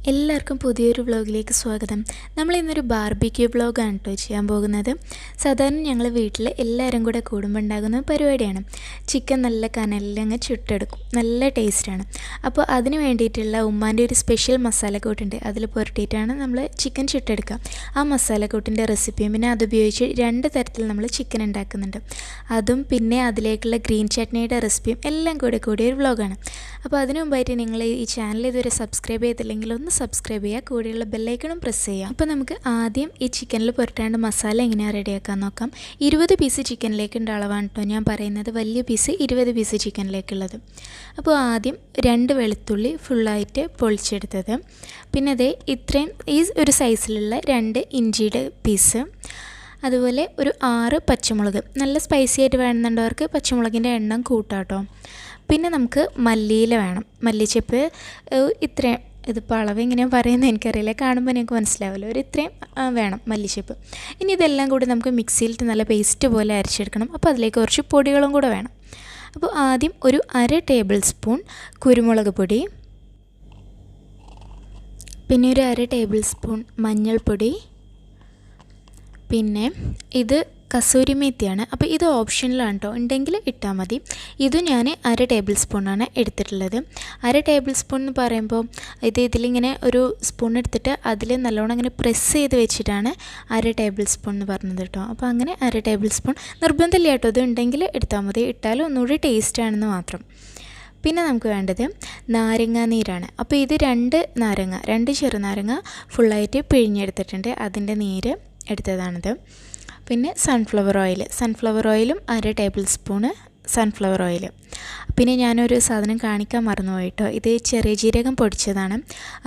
എല്ലാവർക്കും പുതിയൊരു വ്ളോഗിലേക്ക് സ്വാഗതം. നമ്മൾ ഇന്നൊരു ബാർബിക്യൂ വ്ളോഗാണ് കേട്ടോ ചെയ്യാൻ പോകുന്നത്. സാധാരണ ഞങ്ങൾ വീട്ടിൽ എല്ലാവരും കൂടെ കൂടുമ്പോൾ ഉണ്ടാകുന്ന പരിപാടിയാണ്. ചിക്കൻ നല്ല കനലിലങ്ങ് ചുട്ടെടുക്കും, നല്ല ടേസ്റ്റാണ്. അപ്പോൾ അതിന് വേണ്ടിയിട്ടുള്ള ഉമ്മാൻ്റെ ഒരു സ്പെഷ്യൽ മസാലക്കൂട്ടുണ്ട്, അതിൽ പുരട്ടിയിട്ടാണ് നമ്മൾ ചിക്കൻ ചുട്ടെടുക്കുക. ആ മസാലക്കൂട്ടിൻ്റെ റെസിപ്പിയും പിന്നെ അതുപയോഗിച്ച് 2 തരത്തിൽ നമ്മൾ ചിക്കൻ ഉണ്ടാക്കുന്നുണ്ട്. അതും പിന്നെ അതിലേക്കുള്ള ഗ്രീൻ ചട്നിയുടെ റെസിപ്പിയും എല്ലാം കൂടിയ ഒരു വ്ളോഗാണ്. അപ്പോൾ അതിനു മുമ്പായിട്ട് നിങ്ങൾ ഈ ചാനൽ ഇതുവരെ സബ്സ്ക്രൈബ് ചെയ്തില്ലെങ്കിൽ ഒന്ന് സബ്സ്ക്രൈബ് ചെയ്യുക, കൂടെയുള്ള ബെല്ലൈക്കണും പ്രസ് ചെയ്യുക. അപ്പോൾ നമുക്ക് ആദ്യം ഈ ചിക്കനിൽ പുരട്ടാണ്ട് മസാല എങ്ങനെയാണ് റെഡിയാക്കാൻ നോക്കാം. 20 പീസ് ചിക്കനിലേക്കുള്ള അളവാണ് കേട്ടോ ഞാൻ പറയുന്നത്, വലിയ പീസ് 20 പീസ് ചിക്കനിലേക്കുള്ളത്. അപ്പോൾ ആദ്യം 2 വെളുത്തുള്ളി ഫുള്ളായിട്ട് പൊളിച്ചെടുത്തത്, പിന്നെ അതേ ഇത്രയും ഈ ഒരു സൈസിലുള്ള 2 ഇഞ്ചിയുടെ പീസ്, അതുപോലെ ഒരു 6 പച്ചമുളക്. നല്ല സ്പൈസി ആയിട്ട് വേണമെന്നുണ്ടവർക്ക് പച്ചമുളകിൻ്റെ എണ്ണം കൂട്ടാട്ടോ. പിന്നെ നമുക്ക് മല്ലിയില വേണം, മല്ലിച്ചപ്പ് ഇത്രയും. ഇതിപ്പോൾ അളവ് എങ്ങനെയാണ് പറയുന്നത് എനിക്കറിയില്ല, കാണുമ്പോൾ നിങ്ങൾക്ക് മനസ്സിലാവില്ല. ഒരു ഇത്രയും വേണം മല്ലിച്ചപ്പ്. ഇനി ഇതെല്ലാം കൂടി നമുക്ക് മിക്സിയിലിട്ട് നല്ല പേസ്റ്റ് പോലെ അരച്ചെടുക്കണം. അപ്പോൾ അതിലേക്ക് കുറച്ച് പൊടികളും കൂടെ വേണം. അപ്പോൾ ആദ്യം ഒരു 1/2 ടേബിൾ സ്പൂൺ കുരുമുളക് പൊടി, പിന്നെ ഒരു 1/2 ടേബിൾ സ്പൂൺ മഞ്ഞൾപ്പൊടി, പിന്നെ ഇത് കസൂരി മേത്തിയാണ്. അപ്പോൾ ഇത് ഓപ്ഷനിലാണ് കേട്ടോ, ഉണ്ടെങ്കിൽ ഇട്ടാൽ മതി. ഇത് ഞാൻ 1/2 ടേബിൾ സ്പൂണാണ് എടുത്തിട്ടുള്ളത്. 1/2 ടേബിൾ സ്പൂൺ എന്ന് പറയുമ്പോൾ ഇതിലിങ്ങനെ ഒരു സ്പൂൺ എടുത്തിട്ട് അതിൽ നല്ലോണം ഇങ്ങനെ പ്രസ് ചെയ്ത് വെച്ചിട്ടാണ് 1/2 ടേബിൾ സ്പൂൺ എന്ന് പറഞ്ഞത് കേട്ടോ. അപ്പോൾ അങ്ങനെ 1/2 ടേബിൾ സ്പൂൺ നിർബന്ധമില്ല കേട്ടോ, ഇത് ഉണ്ടെങ്കിൽ എടുത്താൽ മതി, ഇട്ടാലും ഒന്നുകൂടി ടേസ്റ്റ് ആണെന്ന് മാത്രം. പിന്നെ നമുക്ക് വേണ്ടത് നാരങ്ങ നീരാണ്. അപ്പോൾ ഇത് 2 ചെറുനാരങ്ങ ഫുള്ളായിട്ട് പിഴിഞ്ഞെടുത്തിട്ടുണ്ട്, അതിൻ്റെ നീര് എടുത്തതാണിത്. പിന്നെ സൺഫ്ലവർ ഓയിലും 1/2 ടേബിൾ സ്പൂണ് സൺഫ്ലവർ ഓയിൽ. പിന്നെ ഞാനൊരു സാധനം കാണിക്കാൻ മറന്നുപോയി കേട്ടോ, ഇത് ചെറിയ ജീരകം പൊടിച്ചതാണ്.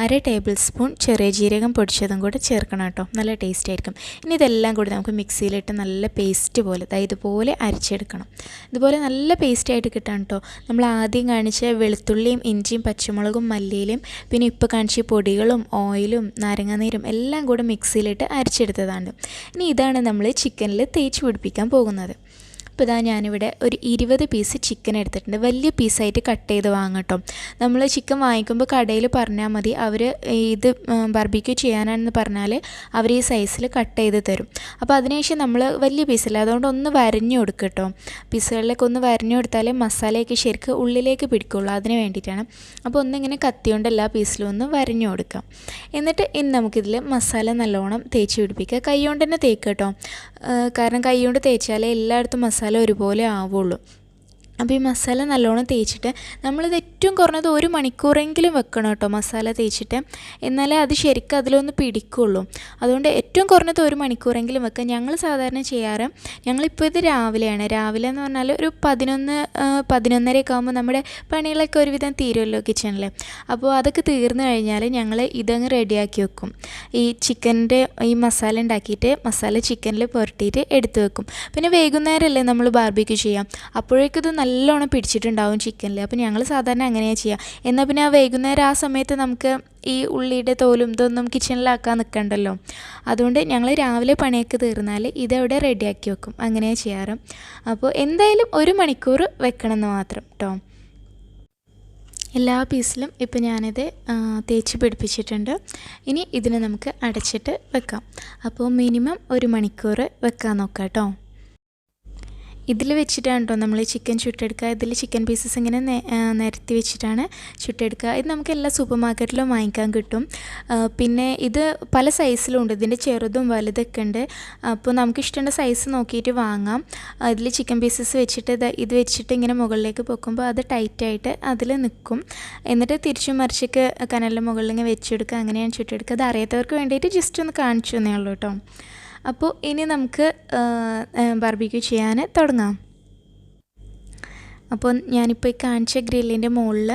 1/2 ടേബിൾ സ്പൂൺ ചെറിയ ജീരകം പൊടിച്ചതും കൂടെ ചേർക്കണം കേട്ടോ, നല്ല ടേസ്റ്റ് ആയിരിക്കും. ഇനി ഇതെല്ലാം കൂടി നമുക്ക് മിക്സിയിലിട്ട് നല്ല പേസ്റ്റ് പോലെ ഇതുപോലെ അരച്ചെടുക്കണം. ഇതുപോലെ നല്ല പേസ്റ്റായിട്ട് കിട്ടാൻ കേട്ടോ. നമ്മൾ ആദ്യം കാണിച്ച വെളുത്തുള്ളിയും ഇഞ്ചിയും പച്ചമുളകും മല്ലിയിലും പിന്നെ ഇപ്പോൾ കാണിച്ച പൊടികളും ഓയിലും നാരങ്ങാനീരും എല്ലാം കൂടെ മിക്സിയിലിട്ട് അരച്ചെടുത്തതാണ്. ഇനി ഇതാണ് നമ്മൾ ചിക്കനിൽ തേച്ച് പിടിപ്പിക്കാൻ പോകുന്നത്. അപ്പോൾ ഇതാ ഞാനിവിടെ ഒരു 20 പീസ് ചിക്കൻ എടുത്തിട്ടുണ്ട്. വലിയ പീസായിട്ട് കട്ട് ചെയ്ത് വാങ്ങട്ടോ. നമ്മൾ ചിക്കൻ വാങ്ങിക്കുമ്പോൾ കടയിൽ പറഞ്ഞാൽ മതി, അവർ ഇത് ബാർബിക്യൂ ചെയ്യാനാണെന്ന് പറഞ്ഞാൽ അവർ ഈ സൈസിൽ കട്ട് ചെയ്ത് തരും. അപ്പോൾ അതിനുശേഷം നമ്മൾ വലിയ പീസല്ല, അതുകൊണ്ട് ഒന്ന് വരഞ്ഞു കൊടുക്കുക കേട്ടോ. പീസുകളിലേക്ക് ഒന്ന് വരഞ്ഞു കൊടുത്താലേ മസാലയൊക്കെ ശരിക്കും ഉള്ളിലേക്ക് പിടിക്കുള്ളൂ, അതിന് വേണ്ടിയിട്ടാണ്. അപ്പോൾ ഒന്നിങ്ങനെ കത്തിയോണ്ട് എല്ലാ പീസിലും ഒന്ന് വരഞ്ഞു കൊടുക്കാം. എന്നിട്ട് ഇനി നമുക്കിതിൽ മസാല നല്ലോണം തേച്ച് പിടിപ്പിക്കുക. കൈ കൊണ്ട് തന്നെ തേക്കുക കേട്ടോ, കാരണം കൈ കൊണ്ട് തേച്ചാലേ എല്ലായിടത്തും മസാല ഒരുപോലെ ആവുള്ളൂ. അപ്പോൾ ഈ മസാല നല്ലോണം തേച്ചിട്ട് നമ്മളിത് ഏറ്റവും കുറഞ്ഞത് 1 മണിക്കൂറെങ്കിലും വെക്കണം കേട്ടോ മസാല തേച്ചിട്ട്, എന്നാലേ അത് ശരിക്കും അതിലൊന്ന് പിടിക്കുള്ളൂ. അതുകൊണ്ട് ഏറ്റവും കുറഞ്ഞത് 1 മണിക്കൂറെങ്കിലും വെക്കുക. ഞങ്ങൾ സാധാരണ ചെയ്യാറ്, ഞങ്ങളിപ്പോൾ ഇത് രാവിലെ എന്ന് പറഞ്ഞാൽ ഒരു 11-11:30 ആകുമ്പോൾ നമ്മുടെ പണികളൊക്കെ ഒരുവിധം തീരുമല്ലോ കിച്ചണിൽ. അപ്പോൾ അതൊക്കെ തീർന്നു കഴിഞ്ഞാൽ ഞങ്ങൾ ഇതങ്ങ് റെഡിയാക്കി വെക്കും. ഈ ചിക്കൻ്റെ ഈ മസാല ഉണ്ടാക്കിയിട്ട് മസാല ചിക്കനിൽ പുരട്ടിയിട്ട് എടുത്ത് വെക്കും. പിന്നെ വൈകുന്നേരമല്ലേ നമ്മൾ ബാർബിക്യൂ ചെയ്യാം, അപ്പോഴേക്കും ഇത് നല്ലോണം പിടിച്ചിട്ടുണ്ടാവും ചിക്കനിൽ. അപ്പോൾ ഞങ്ങൾ സാധാരണ അങ്ങനെയാണ് ചെയ്യുക. എന്നാൽ പിന്നെ ആ വൈകുന്നേരം ആ സമയത്ത് നമുക്ക് ഈ ഉള്ളിയുടെ തോലും ഇതൊന്നും കിച്ചണിലാക്കാൻ നിൽക്കണ്ടല്ലോ. അതുകൊണ്ട് ഞങ്ങൾ രാവിലെ പണിയൊക്കെ തീർന്നാൽ ഇതവിടെ റെഡിയാക്കി വെക്കും, അങ്ങനെയാണ് ചെയ്യാറ്. അപ്പോൾ എന്തായാലും 1 മണിക്കൂർ വെക്കണമെന്ന് മാത്രം കേട്ടോ. എല്ലാ പീസിലും ഇപ്പോൾ ഞാനിത് തേച്ച് പിടിപ്പിച്ചിട്ടുണ്ട്. ഇനി ഇതിനെ നമുക്ക് അടച്ചിട്ട് വെക്കാം. അപ്പോൾ മിനിമം 1 മണിക്കൂർ വെക്കാൻ നോക്കാം കേട്ടോ. ഇതിൽ വെച്ചിട്ടാണ് കേട്ടോ നമ്മൾ ചിക്കൻ ചുട്ടെടുക്കുക. ഇതിൽ ചിക്കൻ പീസസ് ഇങ്ങനെ നിരത്തി വെച്ചിട്ടാണ് ചുട്ടെടുക്കുക. ഇത് നമുക്ക് എല്ലാ സൂപ്പർ മാർക്കറ്റിലും വാങ്ങിക്കാൻ കിട്ടും. പിന്നെ ഇത് പല സൈസിലുണ്ട്, ഇതിൻ്റെ ചെറുതും വലുതൊക്കെ ഉണ്ട്. അപ്പോൾ നമുക്ക് ഇഷ്ടമുള്ള സൈസ് നോക്കിയിട്ട് വാങ്ങാം. ഇതിൽ ചിക്കൻ പീസസ് വെച്ചിട്ട് ഇത് വെച്ചിട്ട് ഇങ്ങനെ മുകളിലേക്ക് പൊക്കുമ്പോൾ അത് ടൈറ്റായിട്ട് അതിൽ നിൽക്കും. എന്നിട്ട് തിരിച്ചും മറിച്ചൊക്കെ കനലിൻ്റെ മുകളിൽ ഇങ്ങനെ വെച്ചെടുക്കുക, അങ്ങനെയാണ് ചുട്ടെടുക്കുക. അത് അറിയാത്തവർക്ക് വേണ്ടിയിട്ട് ജസ്റ്റ് ഒന്ന് കാണിച്ചു തന്നേ ഉള്ളൂ കേട്ടോ. അപ്പോൾ ഇനി നമുക്ക് ബാർബിക്യൂ ചെയ്യാൻ തുടങ്ങാം. അപ്പോൾ ഞാനിപ്പോൾ ഈ കാണിച്ച ഗ്രില്ലിൻ്റെ മുകളിൽ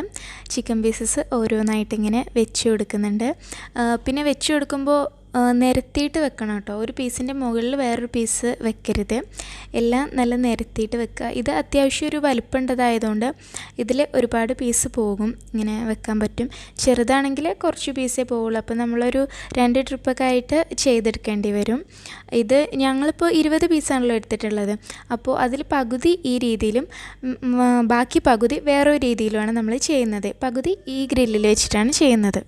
ചിക്കൻ പീസസ് ഓരോന്നായിട്ടിങ്ങനെ വെച്ച് കൊടുക്കുന്നുണ്ട്. പിന്നെ വെച്ച് കൊടുക്കുമ്പോൾ നിരത്തിയിട്ട് വെക്കണം കേട്ടോ. ഒരു പീസിൻ്റെ മുകളിൽ വേറൊരു പീസ് വെക്കരുത്, എല്ലാം നല്ല നിരത്തിയിട്ട് വെക്കുക. ഇത് അത്യാവശ്യം ഒരു വലിപ്പമുണ്ടതായതുകൊണ്ട് ഇതിൽ ഒരുപാട് പീസ് പോകും, ഇങ്ങനെ വെക്കാൻ പറ്റും. ചെറുതാണെങ്കിൽ കുറച്ച് പീസേ പോവുള്ളൂ. അപ്പോൾ നമ്മളൊരു 2 ട്രിപ്പൊക്കെ ആയിട്ട് ചെയ്തെടുക്കേണ്ടി വരും. ഇത് ഞങ്ങളിപ്പോൾ 20 പീസാണല്ലോ എടുത്തിട്ടുള്ളത്. അപ്പോൾ അതിൽ പകുതി ഈ രീതിയിലും ബാക്കി പകുതി വേറൊരു രീതിയിലുമാണ് നമ്മൾ ചെയ്യുന്നത്. പകുതി ഈ ഗ്രില്ലിൽ വെച്ചിട്ടാണ് ചെയ്യുന്നത്.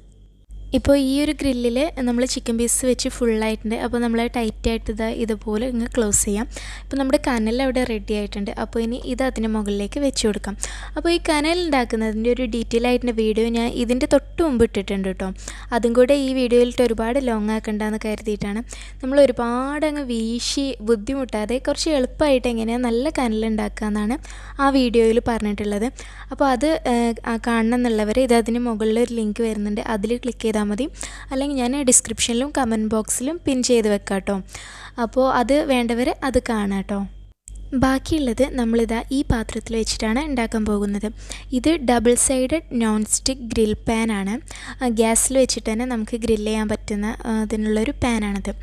ഇപ്പോൾ ഈ ഒരു ഗ്രില്ലിൽ നമ്മൾ ചിക്കൻ പീസ് വെച്ച് ഫുള്ളായിട്ടുണ്ട്. അപ്പോൾ നമ്മൾ ടൈറ്റായിട്ട് ഇതുപോലെ ഇങ്ങ് ക്ലോസ് ചെയ്യാം. ഇപ്പോൾ നമ്മുടെ കനൽ അവിടെ റെഡി ആയിട്ടുണ്ട്. അപ്പോൾ ഇനി ഇത് അതിന് മുകളിലേക്ക് വെച്ച് കൊടുക്കാം. അപ്പോൾ ഈ കനൽ ഉണ്ടാക്കുന്നതിൻ്റെ ഒരു ഡീറ്റെയിൽ ആയിട്ടുള്ള വീഡിയോ ഞാൻ ഇതിൻ്റെ തൊട്ട് മുമ്പ് ഇട്ടിട്ടുണ്ട് കേട്ടോ. അതും കൂടെ ഈ വീഡിയോയിലിട്ട് ഒരുപാട് ലോങ് ആക്കണ്ടെന്ന് കരുതിയിട്ടാണ്. നമ്മൾ ഒരുപാട് അങ്ങ് വീശി ബുദ്ധിമുട്ടാതെ കുറച്ച് എളുപ്പമായിട്ട് എങ്ങനെയാണ് നല്ല കനൽ ഉണ്ടാക്കുക എന്നാണ് ആ വീഡിയോയിൽ പറഞ്ഞിട്ടുള്ളത്. അപ്പോൾ അത് കാണണം എന്നുള്ളവർ ഇത് അതിന് മുകളിൽ ഒരു ലിങ്ക് വരുന്നുണ്ട്, അതിൽ ക്ലിക്ക് ചെയ്താൽ മതി. അല്ലെങ്കിൽ ഞാൻ ഡിസ്ക്രിപ്ഷനിലും കമൻറ്റ് ബോക്സിലും പിൻ ചെയ്ത് വെക്കാം കേട്ടോ. അപ്പോൾ അത് വേണ്ടവർ അത് കാണാം കേട്ടോ. ബാക്കിയുള്ളത് നമ്മളിതാ ഈ പാത്രത്തിൽ വെച്ചിട്ടാണ് ഉണ്ടാക്കാൻ പോകുന്നത്. ഇത് double sided non stick grill പാനാണ്. ഗ്യാസിൽ വെച്ചിട്ട് തന്നെ നമുക്ക് ഗ്രില്ല് ചെയ്യാൻ പറ്റുന്ന അതിനുള്ളൊരു പാനാണിത്.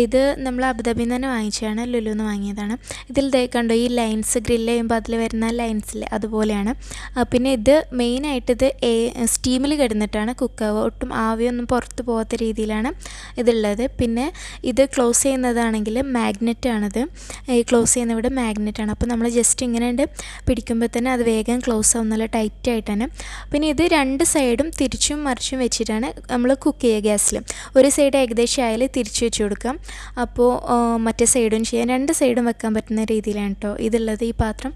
ഇത് നമ്മൾ അബുദാബിയിൽ നിന്ന് തന്നെ വാങ്ങിച്ചതാണ്, ലുലുന്ന് വാങ്ങിയതാണ്. ഇതിൽ കണ്ടോ ഈ ലൈൻസ് ഗ്രില്ല് ചെയ്യുമ്പോൾ അതിൽ വരുന്ന ലൈൻസിൽ അതുപോലെയാണ്. പിന്നെ ഇത് മെയിനായിട്ട് ഇത് സ്റ്റീമിൽ കിടന്നിട്ടാണ് കുക്കാവുക. ഒട്ടും ആവിയൊന്നും പുറത്ത് പോകാത്ത രീതിയിലാണ് ഇതുള്ളത്. പിന്നെ ഇത് ക്ലോസ് ചെയ്യുന്നതാണെങ്കിൽ മാഗ്നറ്റാണിത്. ഈ ക്ലോസ് ചെയ്യുന്ന ഇവിടെ മാഗ്നറ്റാണ്. അപ്പോൾ നമ്മൾ ജസ്റ്റ് ഇങ്ങനെ ഉണ്ട് പിടിക്കുമ്പോൾ തന്നെ അത് വേഗം ക്ലോസ് ആവും, നല്ല ടൈറ്റായിട്ട് തന്നെ. പിന്നെ ഇത് രണ്ട് സൈഡും തിരിച്ചും മറിച്ചും വെച്ചിട്ടാണ് നമ്മൾ കുക്ക് ചെയ്യുക ഗ്യാസിൽ. ഒരു സൈഡ് ഏകദേശം ആയാൽ തിരിച്ച് വെച്ച് കൊടുക്കാം. അപ്പോൾ മറ്റേ സൈഡും ചെയ്യാൻ രണ്ട് സൈഡും വെക്കാൻ പറ്റുന്ന രീതിയിലാണ് കേട്ടോ ഇതുള്ളത് ഈ പാത്രം.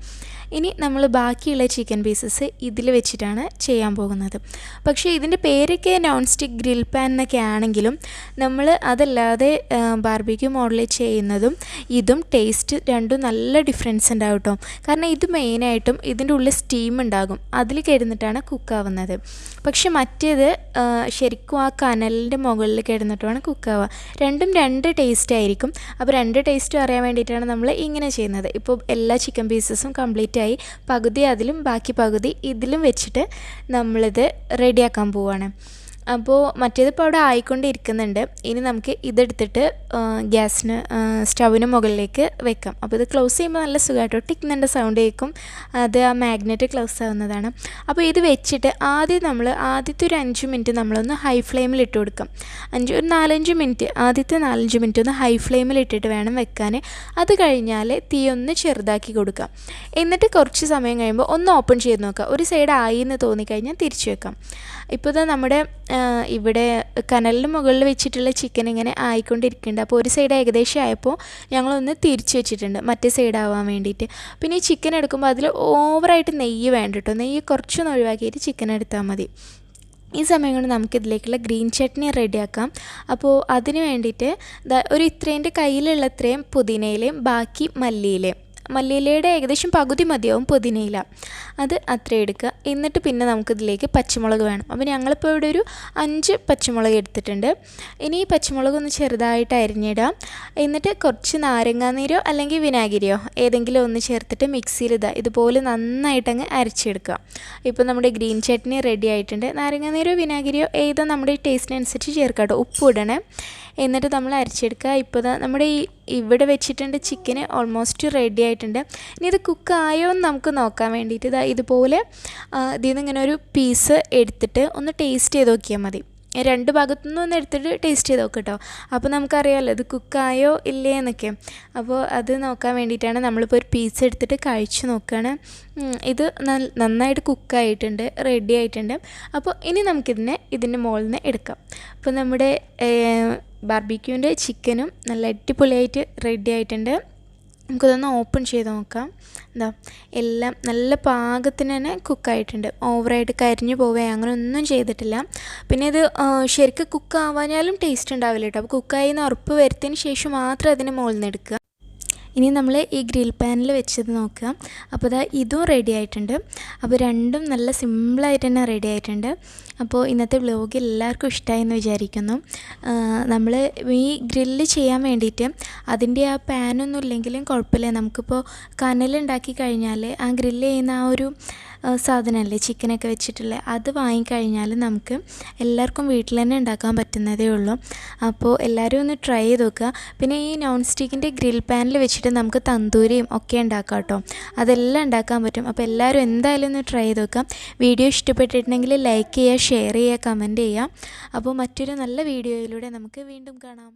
ഇനി നമ്മൾ ബാക്കിയുള്ള ചിക്കൻ പീസസ് ഇതിൽ വെച്ചിട്ടാണ് ചെയ്യാൻ പോകുന്നത്. പക്ഷേ ഇതിൻ്റെ പേരൊക്കെ നോൺ സ്റ്റിക്ക് ഗ്രിൽ പാൻ എന്നൊക്കെ ആണെങ്കിലും നമ്മൾ അതല്ലാതെ ബാർബിക്യൂ മോഡലിൽ ചെയ്യുന്നതും ഇതും ടേസ്റ്റ് രണ്ടും നല്ല ഡിഫറൻസ് ഉണ്ടാവും കേട്ടോ. കാരണം ഇത് മെയിനായിട്ടും ഇതിൻ്റെ ഉള്ളിൽ സ്റ്റീം ഉണ്ടാകും, അതിൽ കിടന്നിട്ടാണ് കുക്കാവുന്നത്. പക്ഷെ മറ്റേത് ശരിക്കും ആ കനലിൻ്റെ മുകളിൽ കിടന്നിട്ടുമാണ് കുക്കാവുക. രണ്ടും രണ്ട് ടേസ്റ്റ് ആയിരിക്കും. അപ്പോൾ രണ്ട് ടേസ്റ്റും അറിയാൻ വേണ്ടിയിട്ടാണ് നമ്മൾ ഇങ്ങനെ ചെയ്യുന്നത്. ഇപ്പോൾ എല്ലാ ചിക്കൻ പീസസും കംപ്ലീറ്റ് ആയി, പകുതി അതിലും ബാക്കി പകുതി ഇതിലും വെച്ചിട്ട് നമ്മളിത് റെഡിയാക്കാൻ പോവുകയാണ്. അപ്പോൾ മറ്റേതിപ്പോൾ അവിടെ ആയിക്കൊണ്ടിരിക്കുന്നുണ്ട്. ഇനി നമുക്ക് ഇതെടുത്തിട്ട് ഗ്യാസിന് സ്റ്റൗവിന് മുകളിലേക്ക് വെക്കാം. അപ്പോൾ ഇത് ക്ലോസ് ചെയ്യുമ്പോൾ നല്ല സുഖമായിട്ടോ ടിക്കുന്നുണ്ട് സൗണ്ട് കേൾക്കും. അത് ആ മാഗ്നറ്റ് ക്ലോസ് ആവുന്നതാണ്. അപ്പോൾ ഇത് വെച്ചിട്ട് ആദ്യത്തെ ഒരു 5 മിനിറ്റ് നമ്മളൊന്ന് ഹൈ ഫ്ലെയിമിൽ ഇട്ട് കൊടുക്കാം. ഒരു 4-5 മിനിറ്റ്, ആദ്യത്തെ 4-5 മിനിറ്റ് ഒന്ന് ഹൈ ഫ്ലെയിമിൽ ഇട്ടിട്ട് വേണം വെക്കാൻ. അത് കഴിഞ്ഞാൽ തീ ഒന്ന് ചെറുതാക്കി കൊടുക്കാം. എന്നിട്ട് കുറച്ച് സമയം കഴിയുമ്പോൾ ഒന്ന് ഓപ്പൺ ചെയ്ത് നോക്കാം. ഒരു സൈഡ് ആയി എന്ന് തോന്നിക്കഴിഞ്ഞാൽ തിരിച്ചു വെക്കാം. ഇപ്പോൾ ഇത് നമ്മുടെ ഇവിടെ കനലിന് മുകളിൽ വെച്ചിട്ടുള്ള ചിക്കൻ ഇങ്ങനെ ആയിക്കൊണ്ടിരിക്കുന്നുണ്ട്. അപ്പോൾ ഒരു സൈഡ് ഏകദേശം ആയപ്പോൾ ഞങ്ങളൊന്ന് തിരിച്ച് വെച്ചിട്ടുണ്ട് മറ്റേ സൈഡ് ആവാൻ വേണ്ടിയിട്ട്. പിന്നെ ഈ ചിക്കൻ എടുക്കുമ്പോൾ അതിൽ ഓവറായിട്ട് നെയ്യ് വേണ്ട കേട്ടോ. നെയ്യ് കുറച്ചൊന്ന് ഒഴിവാക്കിയിട്ട് ചിക്കൻ എടുത്താൽ മതി. ഈ സമയം കൊണ്ട് നമുക്കിതിലേക്കുള്ള ഗ്രീൻ ചട്നി റെഡിയാക്കാം. അപ്പോൾ അതിന് വേണ്ടിയിട്ട് ഒരു ഇത്രേൻ്റെ കയ്യിലുള്ള ഇത്രയും പുതിനയിലയും ബാക്കി മല്ലിയിലയുടെ ഏകദേശം പകുതി മതിയാവും പുതിനയില, അത് അത്ര എടുക്കുക. എന്നിട്ട് പിന്നെ നമുക്കിതിലേക്ക് പച്ചമുളക് വേണം. അപ്പോൾ ഞങ്ങളിപ്പോൾ ഇവിടെ ഒരു 5 പച്ചമുളക് എടുത്തിട്ടുണ്ട്. ഇനി ഈ പച്ചമുളക് ഒന്ന് ചെറുതായിട്ട് അരിഞ്ഞിടാം. എന്നിട്ട് കുറച്ച് നാരങ്ങാനീരോ അല്ലെങ്കിൽ വിനാഗിരിയോ ഏതെങ്കിലും ഒന്ന് ചേർത്തിട്ട് മിക്സിയിൽ ഇതുപോലെ നന്നായിട്ടങ്ങ് അരച്ചെടുക്കുക. ഇപ്പോൾ നമ്മുടെ ഗ്രീൻ ചട്നി റെഡി ആയിട്ടുണ്ട്. നാരങ്ങാനീരോ വിനാഗിരിയോ ഏതോ നമ്മുടെ ടേസ്റ്റിനനുസരിച്ച് ചേർക്കാം കേട്ടോ. ഉപ്പ് ഇടണേ. എന്നിട്ട് നമ്മൾ അരച്ചെടുക്കുക. ഇപ്പോൾ നമ്മുടെ ഇവിടെ വെച്ചിട്ടുണ്ട് ചിക്കന് ഓൾമോസ്റ്റ് റെഡി ആയിട്ടുണ്ട്. ഇനി ഇത് കുക്കായോ എന്ന് നമുക്ക് നോക്കാൻ വേണ്ടിയിട്ട് ഇതുപോലെ ഇതിൽ നിന്ന് ഇങ്ങനെ ഒരു പീസ് എടുത്തിട്ട് ഒന്ന് ടേസ്റ്റ് ചെയ്ത് നോക്കിയാൽ മതി. രണ്ട് ഭാഗത്തുനിന്നും ഒന്ന് എടുത്തിട്ട് ടേസ്റ്റ് ചെയ്ത് നോക്കാം കേട്ടോ. അപ്പോൾ നമുക്കറിയാമല്ലോ ഇത് കുക്കായോ ഇല്ലേ എന്നൊക്കെ. അപ്പോൾ അത് നോക്കാൻ വേണ്ടിയിട്ടാണ് നമ്മളിപ്പോൾ ഒരു പീസ് എടുത്തിട്ട് കഴിച്ച് നോക്കുകയാണ്. ഇത് നന്നായിട്ട് കുക്കായിട്ടുണ്ട്, റെഡി ആയിട്ടുണ്ട്. അപ്പോൾ ഇനി ഇതിൻ്റെ മുകളിൽ നിന്ന് എടുക്കാം. അപ്പോൾ നമ്മുടെ ബാർബിക്യൂവിൻ്റെ ചിക്കനും നല്ല അടിപൊളിയായിട്ട് റെഡി ആയിട്ടുണ്ട്. നമുക്കതൊന്ന് ഓപ്പൺ ചെയ്ത് നോക്കാം. എല്ലാം നല്ല പാകത്തിന് തന്നെ കുക്കായിട്ടുണ്ട്. ഓവറായിട്ട് കരിഞ്ഞു പോവുക അങ്ങനെ ഒന്നും ചെയ്തിട്ടില്ല. പിന്നെ ഇത് ശരിക്കും കുക്കാവാഞ്ഞാലും ടേസ്റ്റ് ഉണ്ടാവില്ല കേട്ടോ. അപ്പോൾ കുക്കായി എന്ന് ഉറപ്പ് വരുത്തിയതിന് ശേഷം മാത്രം അതിന് മുകളിൽ നിന്ന് എടുക്കുക. ഇനി നമ്മൾ ഈ ഗ്രിൽ പാനിൽ വെച്ചത് നോക്കുക. അപ്പോൾ ഇതും റെഡി ആയിട്ടുണ്ട്. അപ്പോൾ രണ്ടും നല്ല സിമ്പിളായിട്ട് തന്നെ റെഡി ആയിട്ടുണ്ട്. അപ്പോൾ ഇന്നത്തെ വ്ലോഗ് എല്ലാവർക്കും ഇഷ്ടമായി എന്ന് വിചാരിക്കുന്നു. നമ്മൾ ഈ ഗ്രില്ല് ചെയ്യാൻ വേണ്ടിയിട്ട് അതിൻ്റെ ആ പാനൊന്നും ഇല്ലെങ്കിലും കുഴപ്പമില്ല. നമുക്കിപ്പോൾ കനലുണ്ടാക്കി കഴിഞ്ഞാൽ ആ ഗ്രില്ല് ചെയ്യുന്ന ആ ഒരു സാധനമല്ലേ ചിക്കനൊക്കെ വെച്ചിട്ടുള്ള അത് വാങ്ങിക്കഴിഞ്ഞാൽ നമുക്ക് എല്ലാവർക്കും വീട്ടിൽ തന്നെ ഉണ്ടാക്കാൻ പറ്റുന്നതേ ഉള്ളൂ. അപ്പോൾ എല്ലാവരും ഒന്ന് ട്രൈ ചെയ്ത് നോക്കുക. പിന്നെ ഈ നോൺ സ്റ്റിക്കിൻ്റെ ഗ്രിൽ പാനിൽ വെച്ചിട്ട് നമുക്ക് തന്തൂരിയും ഒക്കെ ഉണ്ടാക്കാം കേട്ടോ. അതെല്ലാം ഉണ്ടാക്കാൻ പറ്റും. അപ്പോൾ എല്ലാവരും എന്തായാലും ഒന്ന് ട്രൈ ചെയ്ത് നോക്കാം. വീഡിയോ ഇഷ്ടപ്പെട്ടിട്ടുണ്ടെങ്കിൽ ലൈക്ക് ചെയ്യുക, ഷെയർ ചെയ്യുക, കമൻറ്റ് ചെയ്യുക. അപ്പോൾ മറ്റൊരു നല്ല വീഡിയോയിലൂടെ നമുക്ക് വീണ്ടും കാണാം.